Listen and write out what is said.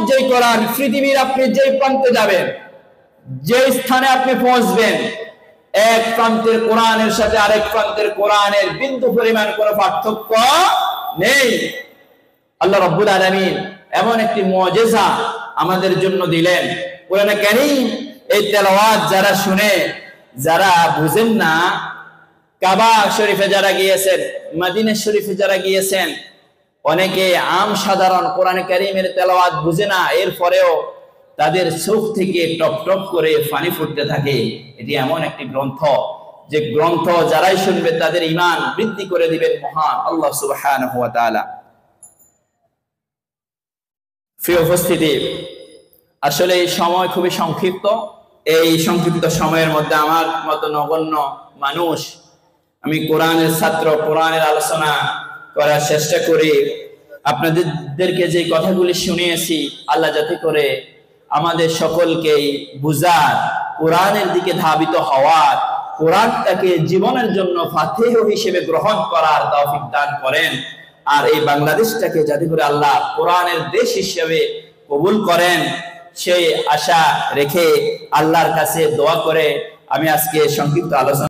যেই কোরআন, পৃথিবীর আপনি যেই প্রান্তে যাবেন, যে স্থানে আপনি পৌঁছবেন, এক প্রান্তের কোরআনের সাথে আরেক প্রান্তের কোরআনের বিন্দু পরিমাণ কোনো পার্থক্য নেই। আল্লাহ রাব্বুল আলামিন এমন একটি মুজিজা আমাদের জন্য দিলেন কোরআনে কারীম। এই তেলাওয়াত যারা শুনে, যারা বুঝেন না, কাবা শরীফে যারা গিয়েছেন, মদিনা শরীফে যারা গিয়েছেন, অনেকে আম সাধারণ কোরআনে কারীমের তেলাওয়াত বুঝে না, এরপরেও তাদের চোখ থেকে টপ টপ করে পানি ফুটতে থাকে। এটি এমন একটি গ্রন্থ, যে গ্রন্থ যারাই শুনবে তাদের ঈমান বৃদ্ধি করে দিবেন মহান আল্লাহ সুবহানাহু ওয়া তাআলা। প্রিয় উপস্থিতি, আসলে এই সময় খুবই সংক্ষিপ্ত। এই সংক্ষিপ্ত সময়ের মধ্যে আমার মতো নগণ্য মানুষ, আমি কোরআনের ছাত্র, কোরআনের আলোচনা করার চেষ্টা করি। আপনাদেরকে যে কথাগুলি শুনিয়েছি, আল্লাহ যাতে করে আমাদের সকলকেই বুঝার, কোরআনের দিকে ধাবিত হওয়ার, কোরআনটাকে জীবনের জন্য ফাতিহ হিসেবে গ্রহণ করার তৌফিক দান করেন। আর এই বাংলাদেশটাকে যাতে করে আল্লাহ কোরআনের দেশ হিসেবে কবুল করেন, সেই আশা রেখে আল্লাহর কাছে দোয়া করে আমি আজকে সংক্ষিপ্ত আলোচনা